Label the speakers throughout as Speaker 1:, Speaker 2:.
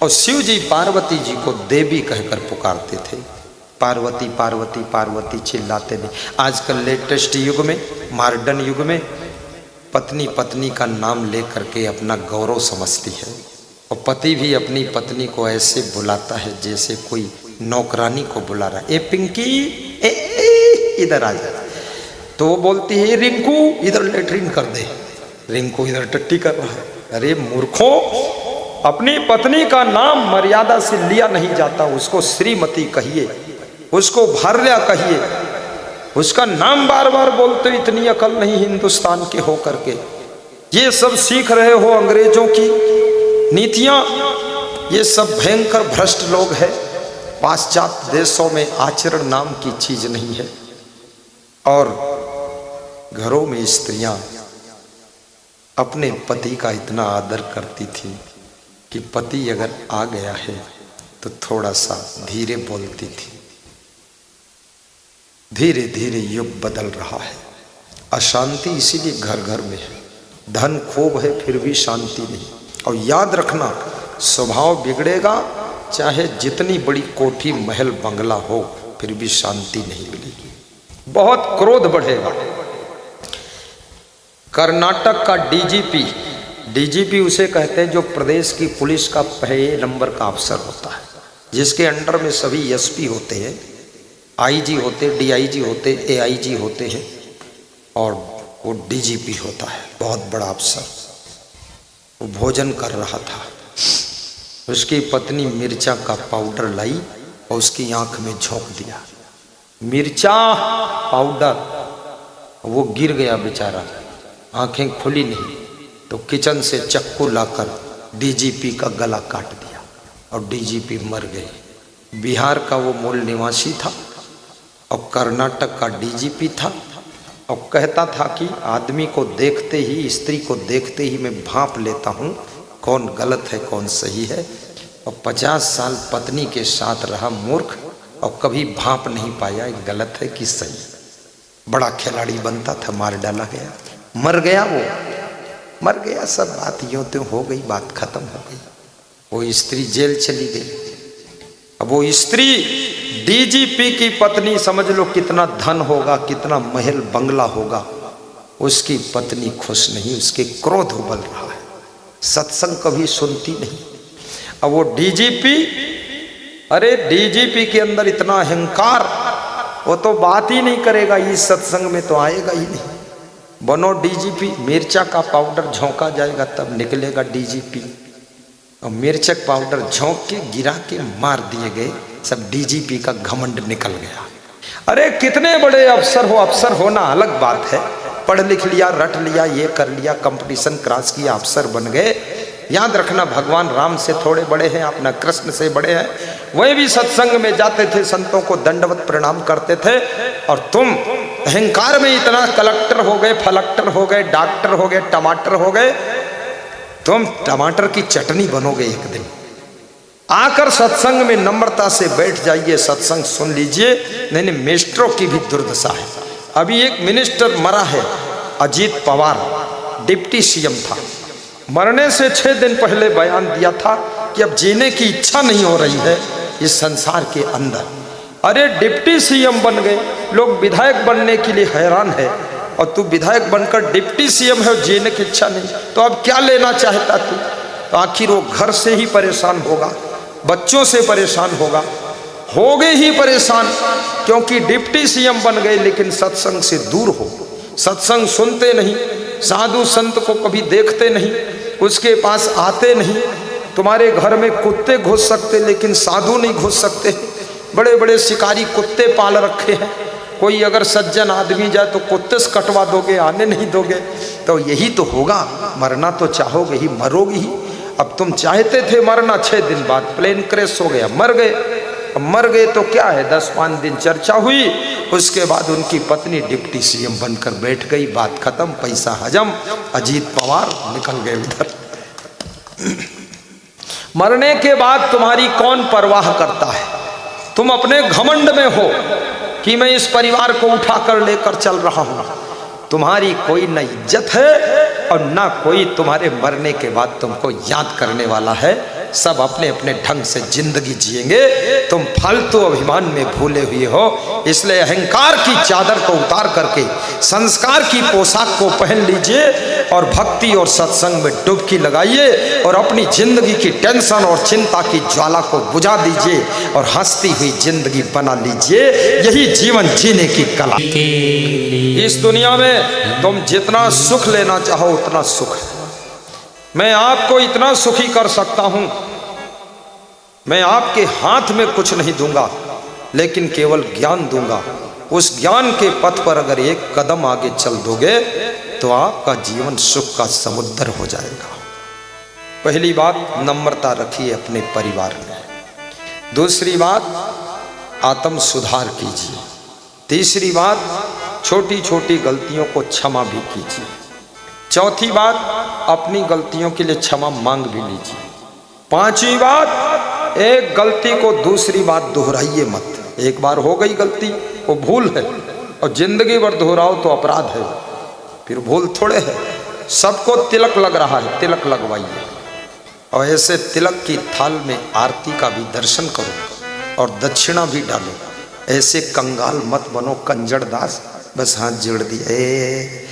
Speaker 1: और शिव जी पार्वती जी को देवी कहकर पुकारते थे। पार्वती पार्वती पार्वती चिल्लाते नहीं। आजकल लेटेस्ट युग में, मॉडर्न युग में पत्नी पत्नी का नाम लेकर के अपना गौरव समझती है, और पति भी अपनी पत्नी को ऐसे बुलाता है जैसे कोई नौकरानी को बुला रहा है। ए पिंकी, इधर आ जा। तो वो बोलती है रिंकू इधर लेटरिन कर दे। रिंकू इधर टट्टी कर रहा है। अरे मूर्खों, अपनी पत्नी का नाम मर्यादा से लिया नहीं जाता। उसको श्रीमती कहिए, उसको भार्या कहिए, उसका नाम बार बार बोलते। इतनी अकल नहीं हिंदुस्तान के हो करके ये सब सीख रहे हो अंग्रेजों की नीतियां। ये सब भयंकर भ्रष्ट लोग हैं। पाश्चात्य देशों में आचरण नाम की चीज नहीं है। और घरों में स्त्रियां अपने पति का इतना आदर करती थी कि पति अगर आ गया है तो थोड़ा सा धीरे बोलती थी। धीरे धीरे युग बदल रहा है। अशांति इसीलिए घर घर में है। धन खूब है फिर भी शांति नहीं। और याद रखना, स्वभाव बिगड़ेगा चाहे जितनी बड़ी कोठी महल बंगला हो, फिर भी शांति नहीं मिलेगी। बहुत क्रोध बढ़ेगा। कर्नाटक का डीजीपी उसे कहते हैं जो प्रदेश की पुलिस का पहले नंबर का अफसर होता है, जिसके अंडर में सभी एसपी होते हैं, आईजी होते, डीआईजी होते, एआईजी होते हैं, और वो डीजीपी होता है, बहुत बड़ा अफसर। वो भोजन कर रहा था। उसकी पत्नी मिर्चा का पाउडर लाई और उसकी आंख में झोंक दिया। मिर्चा पाउडर, वो गिर गया बेचारा, आंखें खुली नहीं। तो किचन से चक्कू लाकर डीजीपी का गला काट दिया और डीजीपी मर गए। बिहार का वो मूल निवासी था और कर्नाटक का डीजीपी था, और कहता था कि आदमी को देखते ही, स्त्री को देखते ही मैं भांप लेता हूँ कौन गलत है कौन सही है। और 50 साल पत्नी के साथ रहा मूर्ख, और कभी भांप नहीं पाया गलत है कि सही। बड़ा खिलाड़ी बनता था, मार डाला गया, मर गया। वो मर गया। सब बात यूं त्यों हो गई, बात खत्म हो गई। वो स्त्री जेल चली गई। अब वो स्त्री डीजीपी की पत्नी, समझ लो कितना धन होगा, कितना महल बंगला होगा, उसकी पत्नी खुश नहीं, उसके क्रोध उबल रहा है। सत्संग कभी सुनती नहीं। अब वो डीजीपी, अरे डीजीपी के अंदर इतना अहंकार, वो तो बात ही नहीं करेगा, इस सत्संग में तो आएगा ही नहीं। बनो डीजीपी, मिर्चा का पाउडर झोंका जाएगा तब निकलेगा डीजीपी। और मिर्चक पाउडर झोंक के गिरा के मार दिए गए। सब डीजीपी का घमंड निकल गया। अरे कितने बड़े अफसर हो, अफसर होना अलग बात है, पढ़ लिख लिया, रट लिया, ये कर लिया, कंपटीशन क्रॉस किया, अफसर बन गए। याद रखना, भगवान राम से थोड़े बड़े हैं, अपना कृष्ण से बड़े हैं। वही भी सत्संग में जाते थे, संतों को दंडवत प्रणाम करते थे, और तुम अहंकार में इतना कलेक्टर हो गए, फलक्टर हो गए, डॉक्टर हो गए, टमाटर हो गए। तुम टमाटर की चटनी बनोगे एक दिन। आकर सत्संग में नम्रता से बैठ जाइए, सत्संग सुन लीजिए। नहीं, मिनिस्टरों की भी दुर्दशा है। अभी एक मिनिस्टर मरा है, अजीत पवार, डिप्टी सीएम था। मरने से 6 दिन पहले बयान दिया था कि अब जीने की इच्छा नहीं हो रही है इस संसार के अंदर। अरे डिप्टी सीएम बन गए, लोग विधायक बनने के लिए हैरान है, और तू विधायक बनकर डिप्टी सीएम है और जीने की इच्छा नहीं, तो अब क्या लेना चाहता तू? तो आखिर वो घर से ही परेशान होगा, बच्चों से परेशान होगा, हो गए ही परेशान, क्योंकि डिप्टी सीएम बन गए लेकिन सत्संग से दूर हो। सत्संग सुनते नहीं, साधु संत को कभी देखते नहीं, उसके पास आते नहीं। तुम्हारे घर में कुत्ते घुस सकते लेकिन साधु नहीं घुस सकते। बड़े बड़े शिकारी कुत्ते पाल रखे हैं। कोई अगर सज्जन आदमी जाए तो कुत्ते से कटवा दोगे, आने नहीं दोगे। तो यही तो होगा, मरना तो चाहोगे ही, मरोगे ही। अब तुम चाहते थे मरना, 6 दिन बाद प्लेन क्रैश हो गया, मर गए। अब मर गए तो क्या है, 10-5 दिन चर्चा हुई, उसके बाद उनकी पत्नी डिप्टी सीएम बनकर बैठ गई, बात खत्म, पैसा हजम। अजीत पवार निकल गए उधर। मरने के बाद तुम्हारी कौन परवाह करता है? तुम अपने घमंड में हो कि मैं इस परिवार को उठाकर लेकर चल रहा हूं। तुम्हारी कोई न इज्जत है और ना कोई तुम्हारे मरने के बाद तुमको याद करने वाला है। सब अपने अपने ढंग से जिंदगी जिएंगे। तुम फालतू अभिमान में भूले हुए हो, इसलिए अहंकार की चादर को उतार करके संस्कार की पोशाक को पहन लीजिए और भक्ति और सत्संग में डुबकी लगाइए और अपनी जिंदगी की टेंशन और चिंता की ज्वाला को बुझा दीजिए और हंसती हुई जिंदगी बना लीजिए। यही जीवन जीने की कला। इस दुनिया में तुम जितना सुख लेना चाहो उतना सुख है। मैं आपको इतना सुखी कर सकता हूं, मैं आपके हाथ में कुछ नहीं दूंगा, लेकिन केवल ज्ञान दूंगा। उस ज्ञान के पथ पर अगर एक कदम आगे चल दोगे तो आपका जीवन सुख का समुद्र हो जाएगा। पहली बात, नम्रता रखिए अपने परिवार में। दूसरी बात, आत्म सुधार कीजिए। तीसरी बात, छोटी छोटी गलतियों को क्षमा भी कीजिए। चौथी बात, अपनी गलतियों के लिए क्षमा मांग भी लीजिए। पांचवी बात, एक गलती को दूसरी बार दोहराइए मत। एक बार हो गई गलती, वो भूल है, और जिंदगी भर दोहराओ तो अपराध है, फिर भूल थोड़े है। सबको तिलक लग रहा है, तिलक लगवाइए और ऐसे तिलक की थाल में आरती का भी दर्शन करो और दक्षिणा भी डालो। ऐसे कंगाल मत बनो, कंजड़ दास बस हाथ जोड़ दिए।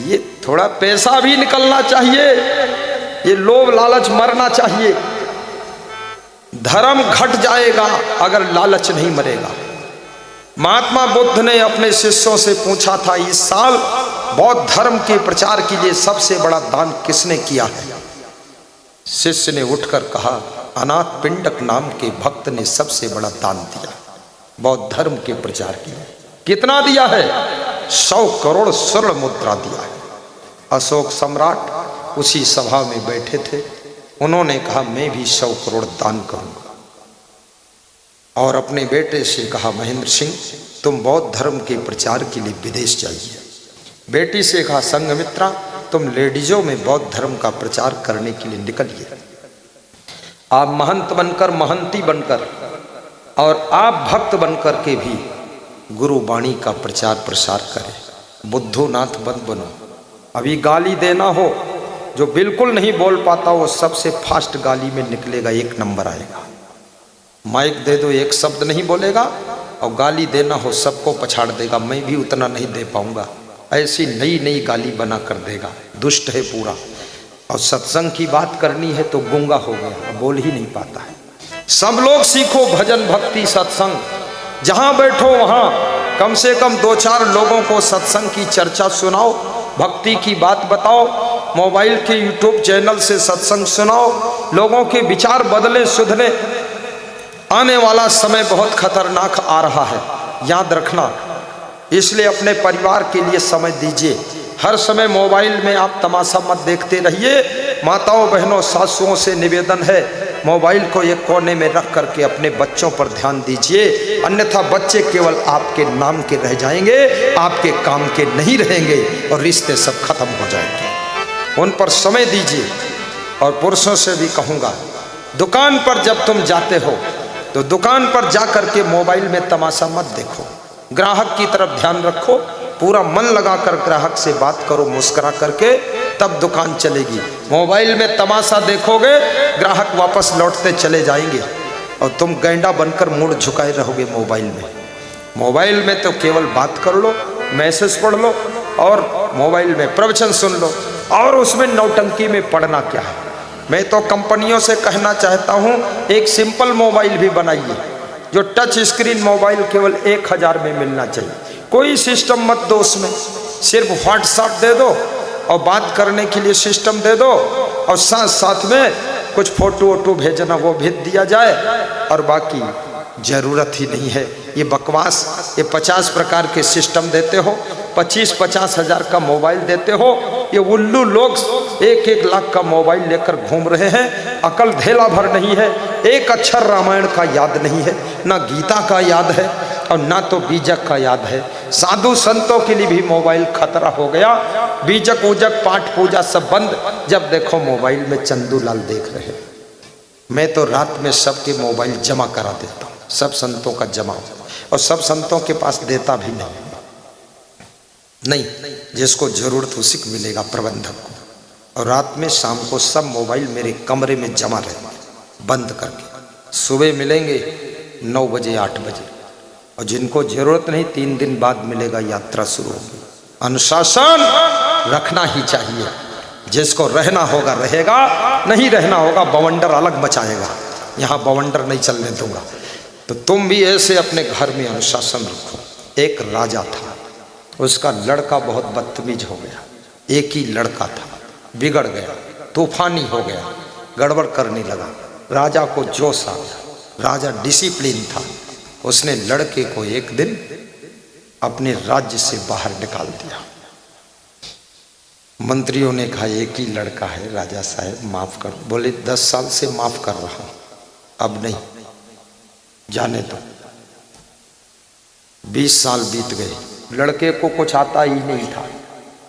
Speaker 1: ये थोड़ा पैसा भी निकलना चाहिए, ये लोभ लालच मरना चाहिए। धर्म घट जाएगा अगर लालच नहीं मरेगा। महात्मा बुद्ध ने अपने शिष्यों से पूछा था, इस साल बौद्ध धर्म के प्रचार के लिए सबसे बड़ा दान किसने किया है? शिष्य ने उठकर कहा, अनाथ पिंडक नाम के भक्त ने सबसे बड़ा दान दिया बौद्ध धर्म के प्रचार के लिए। कितना दिया है? 100 करोड़ स्वर्ण मुद्रा दिया है। अशोक सम्राट उसी सभा में बैठे थे, उन्होंने कहा मैं भी 100 करोड़ दान करूंगा। और अपने बेटे से कहा, महेंद्र सिंह तुम बौद्ध धर्म के प्रचार के लिए विदेश जाइए। बेटी से कहा, संघमित्रा तुम लेडीजों में बौद्ध धर्म का प्रचार करने के लिए निकलिए। आप महंत बनकर, महंती बनकर और आप भक्त बनकर के भी गुरु वाणी का प्रचार प्रसार करें। बुद्धोनाथ बन बनो। अभी गाली देना हो, जो बिल्कुल नहीं बोल पाता वो सबसे फास्ट गाली में निकलेगा, 1 नंबर आएगा। माइक दे दो, एक शब्द नहीं बोलेगा, और गाली देना हो सबको पछाड़ देगा, मैं भी उतना नहीं दे पाऊंगा। ऐसी नई नई गाली बना कर देगा, दुष्ट है पूरा। और सत्संग की बात करनी है तो गूंगा हो गया, बोल ही नहीं पाता है। सब लोग सीखो भजन भक्ति सत्संग, जहां बैठो वहां कम से कम 2-4 लोगों को सत्संग की चर्चा सुनाओ, भक्ति की बात बताओ, मोबाइल के यूट्यूब चैनल से सत्संग सुनाओ, लोगों के विचार बदले, सुधरे। आने वाला समय बहुत खतरनाक आ रहा है, याद रखना। इसलिए अपने परिवार के लिए समय दीजिए। हर समय मोबाइल में आप तमाशा मत देखते रहिए। माताओं बहनों सासुओं से निवेदन है, मोबाइल को एक कोने में रख करके अपने बच्चों पर ध्यान दीजिए, अन्यथा बच्चे केवल आपके नाम के रह जाएंगे, आपके काम के नहीं रहेंगे और रिश्ते सब खत्म हो जाएंगे। उन पर समय दीजिए। और पुरुषों से भी कहूँगा, दुकान पर जब तुम जाते हो तो दुकान पर जा करके मोबाइल में तमाशा मत देखो, ग्राहक की तरफ ध्यान रखो, पूरा मन लगाकर ग्राहक से बात करो मुस्कुरा करके, तब दुकान चलेगी। मोबाइल में तमाशा देखोगे, ग्राहक वापस लौटते चले जाएंगे और तुम गैंडा बनकर मुड़ झुकाए रहोगे मोबाइल में। मोबाइल में तो केवल बात कर लो, मैसेज पढ़ लो और मोबाइल में प्रवचन सुन लो, और उसमें नौटंकी में पढ़ना क्या है। मैं तो कंपनियों से कहना चाहता हूँ, एक सिंपल मोबाइल भी बनाइए, जो टच स्क्रीन मोबाइल केवल 1000 में मिलना चाहिए। कोई सिस्टम मत दो उसमें, सिर्फ व्हाट्सएप दे दो और बात करने के लिए सिस्टम दे दो, और साथ साथ में कुछ फोटो वोटो भेजना वो भेज दिया जाए, और बाकी ज़रूरत ही नहीं है ये बकवास। ये 50 प्रकार के सिस्टम देते हो, 25-50 हज़ार का मोबाइल देते हो। ये उल्लू लोग 1-1 लाख का मोबाइल लेकर घूम रहे हैं, अकल धेला भर नहीं है, एक अक्षर रामायण का याद नहीं है, ना गीता का याद है और ना तो बीजक का याद है। साधु संतों के लिए भी मोबाइल खतरा हो गया, बीजक उजक पाठ पूजा सब बंद, जब देखो मोबाइल में चंदूलाल देख रहे हैं। मैं तो रात में सबके मोबाइल जमा करा देता हूँ, सब संतों का जमा, और सब संतों के पास देता भी नहीं, जिसको जरूरत उसी को मिलेगा, प्रबंधक को। और रात में शाम को सब मोबाइल मेरे कमरे में जमा रहे, बंद करके। सुबह मिलेंगे 9 बजे 8 बजे, और जिनको जरूरत नहीं 3 दिन बाद मिलेगा, यात्रा शुरू होगी। अनुशासन रखना ही चाहिए। जिसको रहना होगा रहेगा, नहीं रहना होगा बवंडर अलग मचाएगा। यहाँ बवंडर नहीं चलने दूंगा। तो तुम भी ऐसे अपने घर में अनुशासन रखो। एक राजा था, उसका लड़का बहुत बदतमीज हो गया। एक ही लड़का था, बिगड़ गया, तूफानी हो गया, गड़बड़ करने लगा। राजा को जोश आ गया। राजा डिसिप्लिन था, उसने लड़के को एक दिन अपने राज्य से बाहर निकाल दिया। मंत्रियों ने कहा एक ही लड़का है राजा साहब, माफ कर। बोले 10 साल से माफ कर रहा हूं, अब नहीं, जाने दो। 20 साल बीत गए, लड़के को कुछ आता ही नहीं था,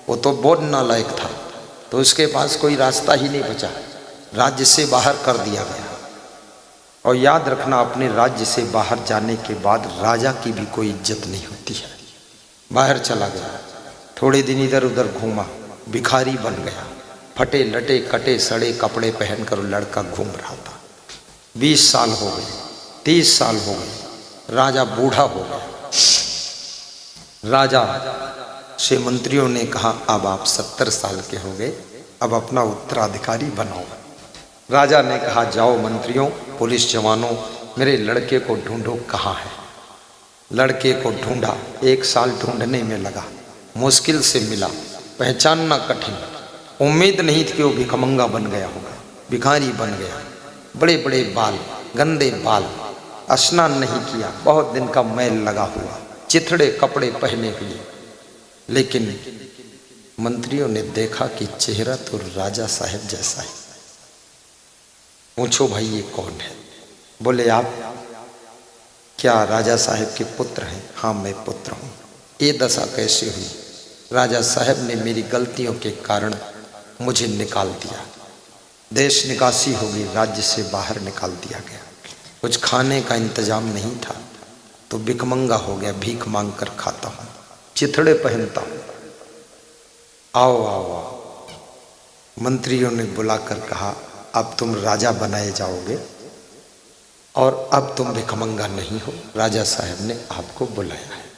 Speaker 1: वो तो बहुत नालायक था, तो उसके पास कोई रास्ता ही नहीं बचा, राज्य से बाहर कर दिया गया। और याद रखना, अपने राज्य से बाहर जाने के बाद राजा की भी कोई इज्जत नहीं होती है। बाहर चला गया, थोड़े दिन इधर उधर घूमा, भिखारी बन गया, फटे लटे कटे सड़े कपड़े पहनकर लड़का घूम रहा था। 20 साल हो गए, 30 साल हो गए, राजा बूढ़ा हो गया। राजा से मंत्रियों ने कहा अब आप 70 साल के हो गए, अब अपना उत्तराधिकारी बनाओ। राजा ने कहा जाओ मंत्रियों, पुलिस जवानों, मेरे लड़के को ढूंढो कहाँ है। लड़के को ढूंढा, 1 साल ढूंढने में लगा, मुश्किल से मिला, पहचानना कठिन। उम्मीद नहीं थी कि वो भिखमंगा बन गया होगा, भिखारी बन गया, बड़े बड़े बाल, गंदे बाल, स्नान नहीं किया, बहुत दिन का मैल लगा हुआ, चिथड़े कपड़े पहने हुए। लेकिन मंत्रियों ने देखा कि चेहरा तो राजा साहब जैसा है। पूछो भाई ये कौन है? बोले आप क्या राजा साहब के पुत्र हैं? हाँ मैं पुत्र हूँ। ये दशा कैसे हुई? राजा साहब ने मेरी गलतियों के कारण मुझे निकाल दिया, देश निकासी हो गई, राज्य से बाहर निकाल दिया गया। कुछ खाने का इंतजाम नहीं था तो भिखमंगा हो गया, भीख मांग कर खाता हूँ, चिथड़े पहनता हूँ। आओ आओ आओ। मंत्रियों ने बुलाकर कहा अब तुम राजा बनाए जाओगे और अब तुम भिखमंगा नहीं हो। राजा साहब ने आपको बुलाया है।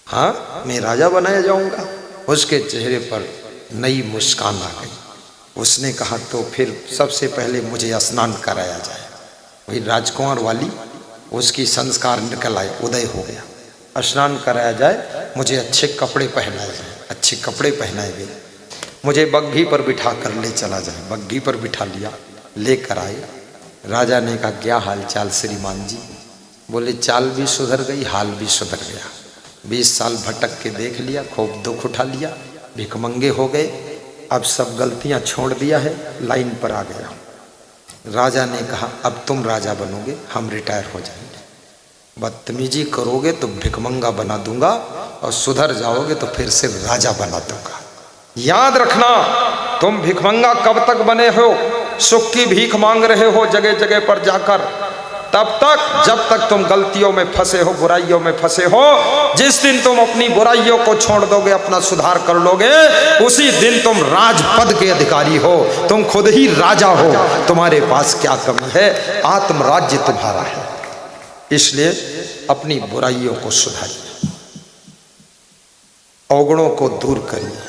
Speaker 1: हाँ मैं राजा बनाया जाऊंगा। उसके चेहरे पर नई मुस्कान आ गई। उसने कहा तो फिर सबसे पहले मुझे स्नान कराया जाए। वही राजकुमार वाली उसकी संस्कार निकल आए, उदय हो गया। स्नान कराया जाए, मुझे अच्छे कपड़े पहनाए जाए। अच्छे कपड़े पहनाए गए, मुझे बग्घी पर बिठा कर ले चला जाए। बग्घी पर बिठा लिया, लेकर आए। राजा ने कहा क्या हाल चाल श्रीमान जी? बोले चाल भी सुधर गई, हाल भी सुधर गया। 20 साल भटक के देख लिया, खूब दुख उठा लिया, भिखमंगे हो गए, अब सब गलतियां छोड़ दिया है, लाइन पर आ गया। राजा ने कहा अब तुम राजा बनोगे, हम रिटायर हो जाएंगे। बदतमीजी करोगे तो भिखमंगा बना दूंगा और सुधर जाओगे तो फिर से राजा बना दूंगा। याद रखना, तुम भिखमंगा कब तक बने हो? सुख की भीख मांग रहे हो जगह जगह पर जाकर, तब तक जब तक तुम गलतियों में फंसे हो, बुराइयों में फंसे हो। जिस दिन तुम अपनी बुराइयों को छोड़ दोगे, अपना सुधार कर लोगे, उसी दिन तुम राजपद के अधिकारी हो, तुम खुद ही राजा हो। तुम्हारे पास क्या कमी है? आत्मराज्य तुम्हारा है। इसलिए अपनी बुराइयों को सुधारिए, अवगुणों को दूर करिए।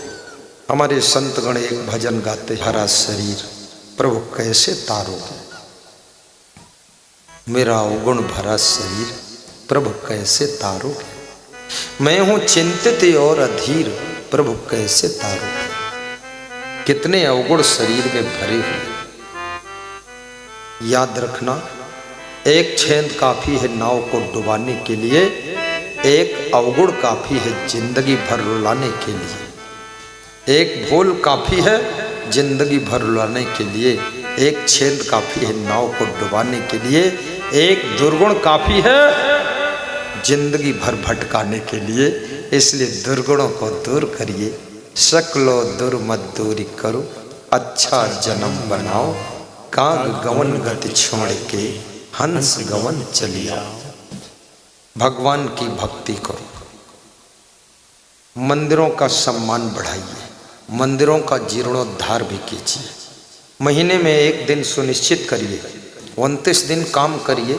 Speaker 1: हमारे संतगण एक भजन गाते, हरा शरीर प्रभु कैसे तारोगे, मेरा अवगुण भरा शरीर प्रभु कैसे तारोगे। मैं हूं चिंतित और अधीर, प्रभु कैसे तारोगे। कितने अवगुण शरीर में भरे हुए। याद रखना, एक छेद काफी है नाव को डुबाने के लिए, एक अवगुण काफी है जिंदगी भर रुलाने के लिए। एक भूल काफी है जिंदगी भर रुलाने के लिए, एक छेद काफी है नाव को डुबाने के लिए, एक दुर्गुण काफी है जिंदगी भर भटकाने के लिए। इसलिए दुर्गुणों को दूर करिए। सकलो दुर्मत दूरी करो, अच्छा जन्म बनाओ, काग गवन गति छोड़ के हंस गवन चलिया। भगवान की भक्ति करो, मंदिरों का सम्मान बढ़ाइए, मंदिरों का जीर्णोद्धार भी कीजिए। महीने में एक दिन सुनिश्चित करिए 29 दिन काम करिए,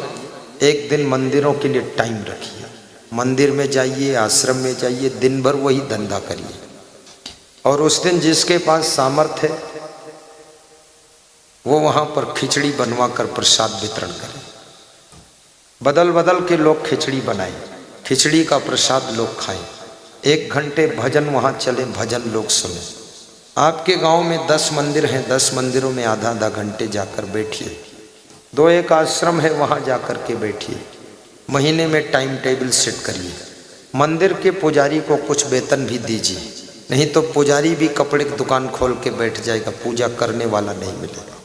Speaker 1: एक दिन मंदिरों के लिए टाइम रखिए, मंदिर में जाइए, आश्रम में जाइए, दिन भर वही धंधा करिए। और उस दिन जिसके पास सामर्थ्य है वो वहाँ पर खिचड़ी बनवा कर प्रसाद वितरण करें। बदल बदल के लोग खिचड़ी बनाएं, खिचड़ी का प्रसाद लोग खाएं। 1 घंटे भजन वहाँ चले, भजन लोग सुने। आपके गांव में 10 मंदिर हैं, 10 मंदिरों में आधा आधा घंटे जाकर बैठिए। 2-1 आश्रम है, वहाँ जाकर के बैठिए। महीने में टाइम टेबल सेट करिए। मंदिर के पुजारी को कुछ वेतन भी दीजिए, नहीं तो पुजारी भी कपड़े की दुकान खोल के बैठ जाएगा, पूजा करने वाला नहीं मिलेगा।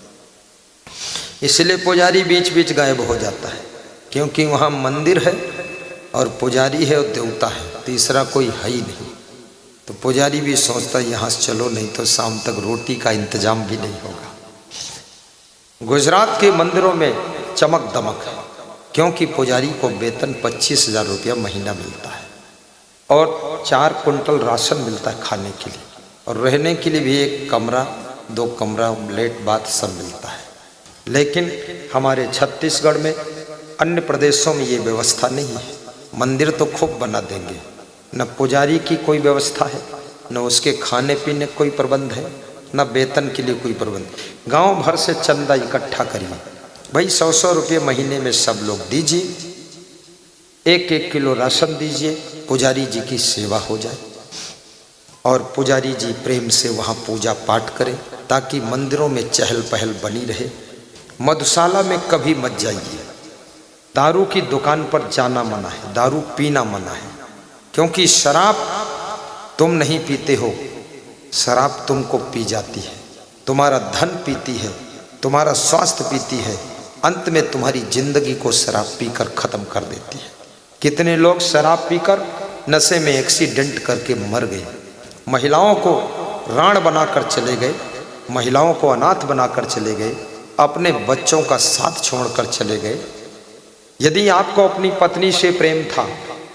Speaker 1: इसलिए पुजारी बीच बीच गायब हो जाता है, क्योंकि वहाँ मंदिर है और पुजारी है और देवता है, तीसरा कोई है ही नहीं। तो पुजारी भी सोचता है यहाँ से चलो, नहीं तो शाम तक रोटी का इंतजाम भी नहीं होगा। गुजरात के मंदिरों में चमक दमक है, क्योंकि पुजारी को वेतन 25,000 रुपया महीना मिलता है और 4 कुंटल राशन मिलता है खाने के लिए, और रहने के लिए भी 1 कमरा 2 कमरा लेट बाथ सब मिलता है। लेकिन हमारे छत्तीसगढ़ में, अन्य प्रदेशों में ये व्यवस्था नहीं है। मंदिर तो खूब बना देंगे, न पुजारी की कोई व्यवस्था है, न उसके खाने पीने कोई प्रबंध है, न वेतन के लिए कोई प्रबंध। गांव भर से चंदा इकट्ठा करिए, भाई 100-100 रुपये महीने में सब लोग दीजिए, 1-1 किलो राशन दीजिए, पुजारी जी की सेवा हो जाए और पुजारी जी प्रेम से वहाँ पूजा पाठ करें, ताकि मंदिरों में चहल पहल बनी रहे। मधुशाला में कभी मत जाइए, दारू की दुकान पर जाना मना है, दारू पीना मना है, क्योंकि शराब तुम नहीं पीते हो, शराब तुमको पी जाती है, तुम्हारा धन पीती है, तुम्हारा स्वास्थ्य पीती है, अंत में तुम्हारी जिंदगी को शराब पीकर ख़त्म कर देती है। कितने लोग शराब पीकर नशे में एक्सीडेंट करके मर गए, महिलाओं को राण बनाकर चले गए, महिलाओं को अनाथ बनाकर चले गए, अपने बच्चों का साथ छोड़कर चले गए। यदि आपको अपनी पत्नी से प्रेम था,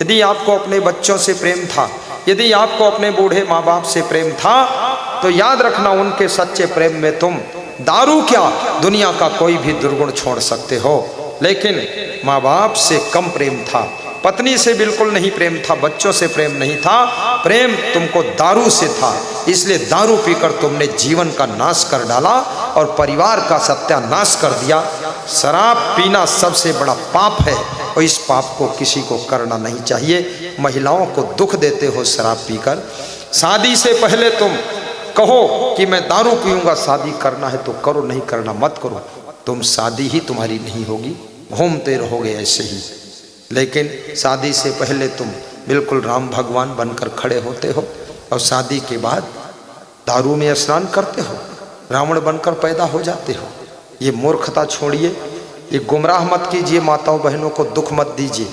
Speaker 1: यदि आपको अपने बच्चों से प्रेम था, यदि आपको अपने बूढ़े माँ बाप से प्रेम था, तो याद रखना उनके सच्चे प्रेम में तुम दारू क्या दुनिया का कोई भी दुर्गुण छोड़ सकते हो। लेकिन माँ बाप से कम प्रेम था, पत्नी से बिल्कुल नहीं प्रेम था, बच्चों से प्रेम नहीं था, प्रेम तुमको दारू से था। इसलिए दारू पीकर तुमने जीवन का नाश कर डाला और परिवार का सत्यानाश कर दिया। शराब पीना सबसे बड़ा पाप है और इस पाप को किसी को करना नहीं चाहिए। महिलाओं को दुख देते हो शराब पीकर। शादी से पहले तुम कहो कि मैं दारू पीऊंगा, शादी करना है तो करो, नहीं करना मत करो, तुम शादी ही तुम्हारी नहीं होगी, घूमते रहोगे ऐसे ही। लेकिन शादी से पहले तुम बिल्कुल राम भगवान बनकर खड़े होते हो और शादी के बाद दारू में स्नान करते हो, रावण बनकर पैदा हो जाते हो। ये मूर्खता छोड़िए, ये गुमराह मत कीजिए, माताओं बहनों को दुख मत दीजिए।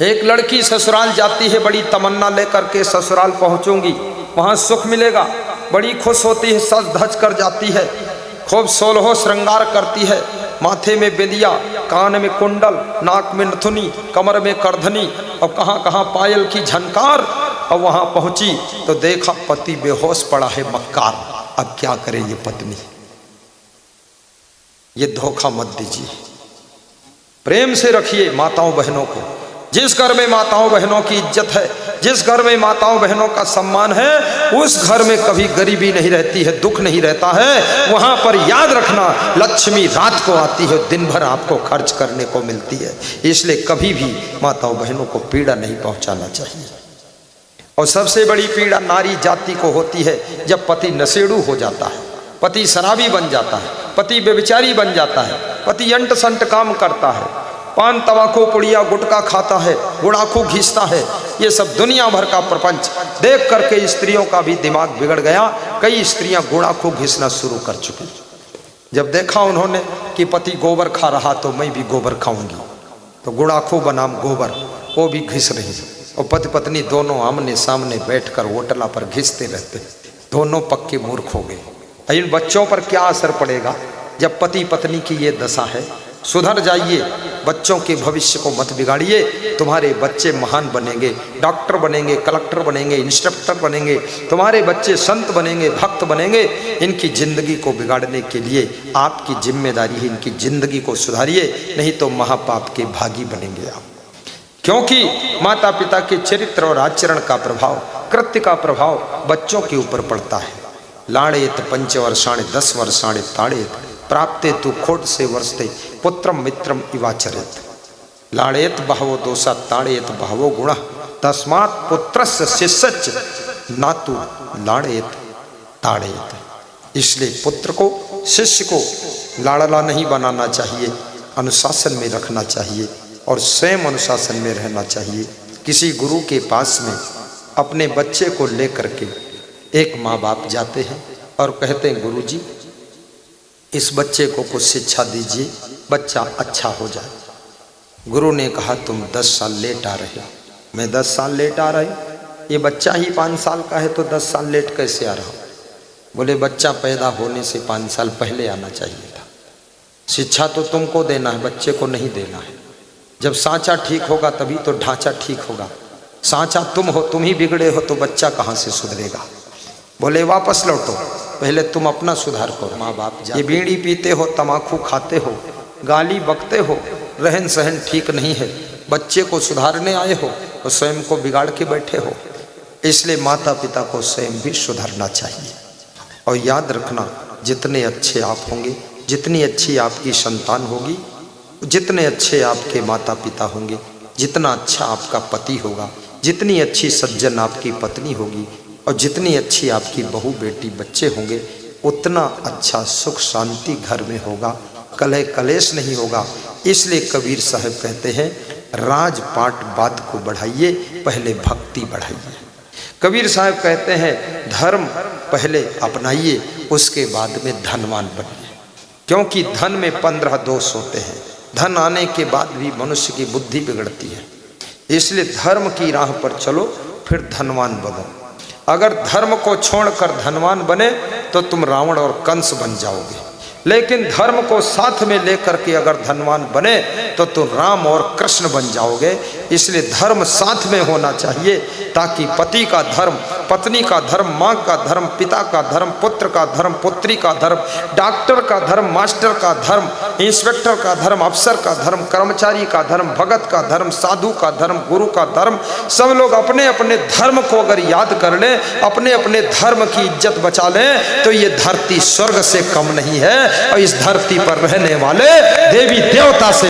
Speaker 1: एक लड़की ससुराल जाती है बड़ी तमन्ना लेकर के, ससुराल पहुंचूंगी वहां सुख मिलेगा, बड़ी खुश होती है, सज धज कर जाती है, खूब 16 श्रृंगार करती है, माथे में बिंदिया, कान में कुंडल, नाक में नथुनी, कमर में करधनी और कहाँ कहाँ पायल की झनकार। और वहां पहुंची तो देखा पति बेहोश पड़ा है, मक्कार। अब क्या करे ये पत्नी? ये धोखा मत दीजिए, प्रेम से रखिए माताओं बहनों को। जिस घर में माताओं बहनों की इज्जत है, जिस घर में माताओं बहनों का सम्मान है, उस घर में कभी गरीबी नहीं रहती है, दुख नहीं रहता है। वहां पर याद रखना, लक्ष्मी रात को आती है, दिन भर आपको खर्च करने को मिलती है। इसलिए कभी भी माताओं बहनों को पीड़ा नहीं पहुंचाना चाहिए। और सबसे बड़ी पीड़ा नारी जाति को होती है जब पति नशेड़ू हो जाता है, पति शराबी बन जाता है, पति व्यभिचारी बन जाता है, पति अंट संट काम करता है, पान तंबाकू पुड़िया गुटखा खाता है, गुड़ाखू घिसता है। ये सब दुनिया भर का प्रपंच देख करके स्त्रियों का भी दिमाग बिगड़ गया। कई स्त्रियां गुड़ाखू घिसना शुरू कर चुकी। जब देखा उन्होंने कि पति गोबर खा रहा तो मैं भी गोबर खाऊंगी, तो गुड़ाखू बनाम गोबर वो भी घिस रही और पति पत्नी दोनों आमने सामने बैठकर ओटला पर घिसते रहते। दोनों पक्के मूर्ख हो गए। इन बच्चों पर क्या असर पड़ेगा जब पति पत्नी की ये दशा है? सुधर जाइए, बच्चों के भविष्य को मत बिगाड़िए। तुम्हारे बच्चे महान बनेंगे, डॉक्टर बनेंगे, कलेक्टर बनेंगे, इंस्पेक्टर बनेंगे, तुम्हारे बच्चे संत बनेंगे, भक्त बनेंगे। इनकी जिंदगी को बिगाड़ने के लिए आपकी जिम्मेदारी है, इनकी जिंदगी को सुधारिए, नहीं तो महापाप के भागी बनेंगे आप। क्योंकि माता पिता के चरित्र और आचरण का प्रभाव, कृत्य का प्रभाव बच्चों के ऊपर पड़ता है। लाड़ेत पंचवर्षाणि 10 वर्षाणि ताड़ेत प्राप्ते तु खोट से वर्षते पुत्रम मित्रम इवाचरेत। लाड़ेत बहवो दोषा ताड़ेत बहवो गुणः तस्मात् पुत्रस्य शिष्यश्च नातु लाड़ेत ताड़ेत। इसलिए पुत्र को, शिष्य को लाड़ला नहीं बनाना चाहिए, अनुशासन में रखना चाहिए और स्वयं अनुशासन में रहना चाहिए। किसी गुरु के पास में अपने बच्चे को लेकर के एक माँ बाप जाते हैं और कहते हैं गुरु जी इस बच्चे को कुछ शिक्षा दीजिए, बच्चा अच्छा हो जाए। गुरु ने कहा तुम 10 साल लेट आ रहे हो। मैं 10 साल लेट आ रहा हूँ? ये बच्चा ही 5 साल का है तो 10 साल लेट कैसे आ रहा हूँ? बोले बच्चा पैदा होने से 5 साल पहले आना चाहिए था। शिक्षा तो तुमको देना है, बच्चे को नहीं देना है। जब सांचा ठीक होगा तभी तो ढांचा ठीक होगा। सांचा तुम हो, तुम ही बिगड़े हो तो बच्चा कहाँ से सुधरेगा? बोले वापस लौटो, पहले तुम अपना सुधार करो। माँ बाप ये बीड़ी पीते हो, तमाकू खाते हो, गाली बकते हो, रहन सहन ठीक नहीं है, बच्चे को सुधारने आए हो और स्वयं को बिगाड़ के बैठे हो। इसलिए माता पिता को स्वयं भी सुधरना चाहिए। और याद रखना, जितने अच्छे आप होंगे, जितनी अच्छी आपकी संतान होगी, जितने अच्छे आपके माता पिता होंगे, जितना अच्छा आपका पति होगा, जितनी अच्छी सज्जन आपकी पत्नी होगी और जितनी अच्छी आपकी बहू बेटी बच्चे होंगे, उतना अच्छा सुख शांति घर में होगा, कलह कलेश नहीं होगा। इसलिए कबीर साहब कहते हैं राजपाट बाद को बढ़ाइए, पहले भक्ति बढ़ाइए। कबीर साहब कहते हैं धर्म पहले अपनाइए, उसके बाद में धनवान बनिए। क्योंकि धन में 15 दोष होते हैं। धन आने के बाद भी मनुष्य की बुद्धि बिगड़ती है। इसलिए धर्म की राह पर चलो, फिर धनवान बनो। अगर धर्म को छोड़कर धनवान बने तो तुम रावण और कंस बन जाओगे, लेकिन धर्म को साथ में लेकर के अगर धनवान बने तो तुम राम और कृष्ण बन जाओगे। इसलिए धर्म साथ में होना चाहिए, ताकि पति का धर्म, पत्नी का धर्म, माँ का धर्म, पिता का धर्म, पुत्र का धर्म, पुत्री का धर्म, डॉक्टर का धर्म, मास्टर का धर्म, इंस्पेक्टर का धर्म, अफसर का धर्म, कर्मचारी का धर्म, भगत का धर्म, साधु का धर्म, गुरु का धर्म, सब लोग अपने अपने धर्म को अगर याद कर लें, अपने अपने धर्म की इज्जत बचा लें, तो ये धरती स्वर्ग से कम नहीं है और इस धरती पर रहने वाले देवी देवता से